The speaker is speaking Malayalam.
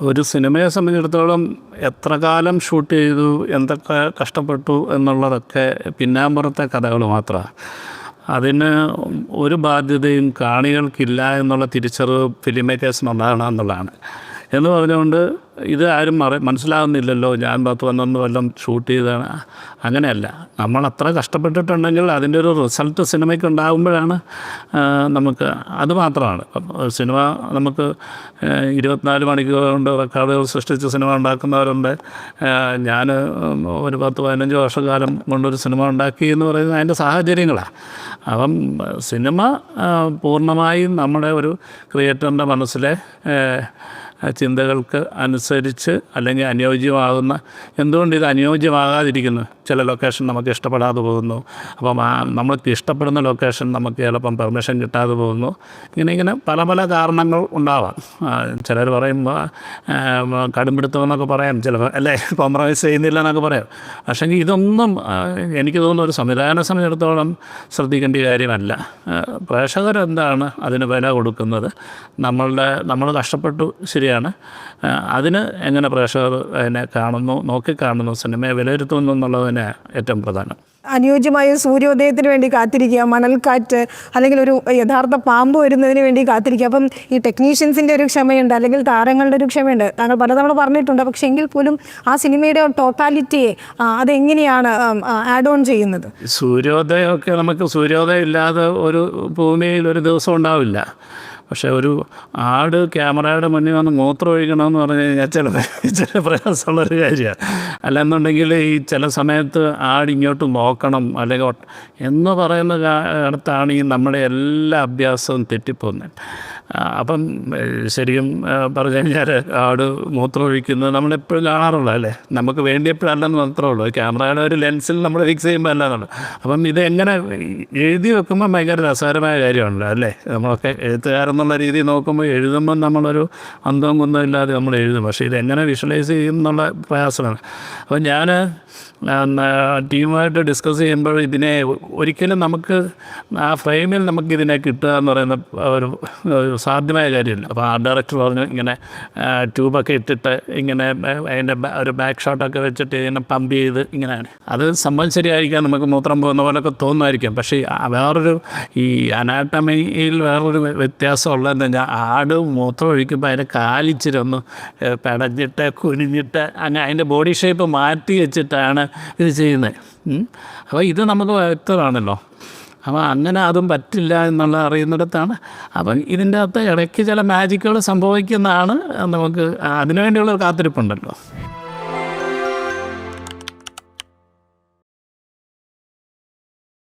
ഒരു സിനിമയെ സംബന്ധിച്ചിടത്തോളം എത്ര കാലം ഷൂട്ട് ചെയ്തു, എന്തൊക്കെ കഷ്ടപ്പെട്ടു എന്നുള്ളതൊക്കെ പിന്നാമ്പുറത്തെ കഥകൾ മാത്രമാണ്. അതിന് ഒരു ബാധ്യതയും കാണികൾക്കില്ല എന്നുള്ള തിരിച്ചറിവ് ഫിലിം മേക്കേഴ്സിനുണ്ടാകണം എന്നുള്ളതാണ്. എന്ന് പറഞ്ഞുകൊണ്ട് ഇത് ആരും മനസ്സിലാകുന്നില്ലല്ലോ, ഞാൻ 10-11 കൊല്ലം ഷൂട്ട് ചെയ്താണ്. അങ്ങനെയല്ല, നമ്മൾ അത്ര കഷ്ടപ്പെട്ടിട്ടുണ്ടെങ്കിൽ അതിൻ്റെ ഒരു റിസൾട്ട് സിനിമയ്ക്ക് ഉണ്ടാകുമ്പോഴാണ് നമുക്ക് അത് മാത്രമാണ്. സിനിമ നമുക്ക് 24 മണിക്കൂർ കൊണ്ട് റെക്കോർഡുകൾ സൃഷ്ടിച്ച് സിനിമ ഉണ്ടാക്കുന്നവരുണ്ട്. ഞാൻ ഒരു 10-15 വർഷക്കാലം കൊണ്ടൊരു സിനിമ ഉണ്ടാക്കി എന്ന് പറയുന്നത് അതിൻ്റെ സാഹചര്യങ്ങളാണ്. അപ്പം സിനിമ പൂർണ്ണമായും നമ്മുടെ ഒരു ക്രിയേറ്ററിൻ്റെ മനസ്സിലെ ചിന്തകൾക്ക് അനുസരിച്ച് അല്ലെങ്കിൽ അനുയോജ്യമാകുന്ന, എന്തുകൊണ്ട് ഇത് അനുയോജ്യമാകാതിരിക്കുന്നു? ചില ലൊക്കേഷൻ നമുക്ക് ഇഷ്ടപ്പെടാതെ പോകുന്നു. അപ്പം നമ്മൾക്ക് ഇഷ്ടപ്പെടുന്ന ലൊക്കേഷൻ നമുക്ക് ചിലപ്പം പെർമിഷൻ കിട്ടാതെ പോകുന്നു. ഇങ്ങനെ പല പല കാരണങ്ങൾ ഉണ്ടാവാം. ചിലർ പറയുമ്പോൾ കടുംപിടുത്തമെന്നൊക്കെ പറയാം, ചിലപ്പോൾ അല്ലേ, കോംപ്രമൈസ് ചെയ്യുന്നില്ല എന്നൊക്കെ പറയാം. പക്ഷേ ഇതൊന്നും എനിക്ക് തോന്നുന്നു ഒരു സംവിധായകനെ സംബന്ധിച്ചിടത്തോളം ശ്രദ്ധിക്കേണ്ട കാര്യമല്ല. പ്രേക്ഷകരെന്താണ് അതിന് വില കൊടുക്കുന്നത്? നമ്മൾ കഷ്ടപ്പെട്ടു, ശരിയാണ്. അതിന് എങ്ങനെ പ്രേക്ഷകർ അതിനെ കാണുന്നു, നോക്കിക്കാണുന്നു, സിനിമയെ വിലയിരുത്തുന്നു എന്നുള്ളതിന് ഏറ്റവും പ്രധാനം. അനുയോജ്യമായ സൂര്യോദയത്തിന് വേണ്ടി കാത്തിരിക്കുക, മണൽക്കാറ്റ് അല്ലെങ്കിൽ ഒരു യഥാർത്ഥ പാമ്പ് വരുന്നതിന് വേണ്ടി കാത്തിരിക്കുക. അപ്പം ഈ ടെക്നീഷ്യൻസിൻ്റെ ഒരു ക്ഷമയുണ്ട്, അല്ലെങ്കിൽ താരങ്ങളുടെ ഒരു ക്ഷമയുണ്ട്. താങ്കൾ പലതവണ പറഞ്ഞിട്ടുണ്ട്. പക്ഷേ എങ്കിൽ പോലും ആ സിനിമയുടെ ടോട്ടാലിറ്റിയെ അതെങ്ങനെയാണ് ആഡ് ഓൺ ചെയ്യുന്നത്? സൂര്യോദയമൊക്കെ നമുക്ക് സൂര്യോദയം ഇല്ലാതെ ഒരു ഭൂമിയിൽ ഒരു ദിവസം ഉണ്ടാവില്ല. പക്ഷേ ഒരു ആട് ക്യാമറയുടെ മുന്നിൽ വന്ന് മൂത്രം ഒഴിക്കണമെന്ന് പറഞ്ഞു കഴിഞ്ഞാൽ ചില പ്രയാസമുള്ളൊരു കാര്യമാണ്. അല്ലെന്നുണ്ടെങ്കിൽ ഈ ചില സമയത്ത് ആട് ഇങ്ങോട്ട് നോക്കണം അല്ലെങ്കിൽ എന്ന് പറയുന്ന ഇടത്താണ് ഈ നമ്മുടെ എല്ലാ അഭ്യാസവും തെറ്റിപ്പോകുന്നത്. അപ്പം ശരിക്കും പറഞ്ഞു കഴിഞ്ഞാൽ ആട് മൂത്രം ഒഴിക്കുന്നത് നമ്മളെപ്പോഴും കാണാറുള്ളൂ, അല്ലേ? നമുക്ക് വേണ്ടിയപ്പോഴല്ലെന്ന് മാത്രമേ ഉള്ളൂ. ക്യാമറയുടെ ഒരു ലെൻസിൽ നമ്മൾ ഫിക്സ് ചെയ്യുമ്പോൾ അല്ലാന്നുള്ളൂ. അപ്പം ഇത് എങ്ങനെ എഴുതി വെക്കുമ്പോൾ ഭയങ്കര രസകരമായ കാര്യമാണല്ലോ, അല്ലേ? നമ്മളൊക്കെ എഴുത്തുകാരെന്നുള്ള രീതിയിൽ നോക്കുമ്പോൾ എഴുതുമ്പം നമ്മളൊരു അന്തവും കുന്തവും ഇല്ലാതെ നമ്മൾ എഴുതും. പക്ഷേ ഇതെങ്ങനെ വിഷ്വലൈസ് ചെയ്യും എന്നുള്ള പ്രയാസമാണ്. അപ്പം ഞാൻ ടീമുമായിട്ട് ഡിസ്കസ് ചെയ്യുമ്പോൾ ഇതിനെ ഒരിക്കലും നമുക്ക് ആ ഫ്രെയിമിൽ നമുക്കിതിനെ കിട്ടുക എന്ന് പറയുന്ന ഒരു സാധ്യമായ കാര്യമില്ല. അപ്പോൾ ആർട്ട് ഡയറക്ടർ പറഞ്ഞു ഇങ്ങനെ ട്യൂബൊക്കെ ഇട്ടിട്ട് ഇങ്ങനെ അതിൻ്റെ ഒരു ബാക്ക് ഷോട്ടൊക്കെ വെച്ചിട്ട് ഇങ്ങനെ പമ്പ് ചെയ്ത് ഇങ്ങനെയാണ്. അത് സംഭവം ശരിയായിരിക്കാം, നമുക്ക് മൂത്രം പോകുന്ന പോലെയൊക്കെ തോന്നുമായിരിക്കാം. പക്ഷേ വേറൊരു ഈ അനാട്ടമിയിൽ വേറൊരു വ്യത്യാസം ഉള്ളതെന്ന് പറഞ്ഞാൽ ആട് മൂത്രം ഒഴിക്കുമ്പോൾ അതിൻ്റെ കാലിച്ചിരി ഒന്ന് പെടഞ്ഞിട്ട് കുനിഞ്ഞിട്ട് അങ്ങനെ അതിൻ്റെ ബോഡി ഷേപ്പ് മാറ്റി വെച്ചിട്ടാണ് ഇത് ചെയ്യുന്നത്. അപ്പോൾ ഇത് നമുക്ക് വ്യക്തമാണല്ലോ. അപ്പോൾ അങ്ങനെ അതും പറ്റില്ല എന്നുള്ള അറിയുന്നിടത്താണ്. അപ്പം ഇതിൻ്റെ അകത്ത് ഇടയ്ക്ക് ചില മാജിക്കുകൾ സംഭവിക്കുന്നതാണ്. നമുക്ക് അതിനുവേണ്ടിയുള്ള കാത്തിരിപ്പുണ്ടല്ലോ.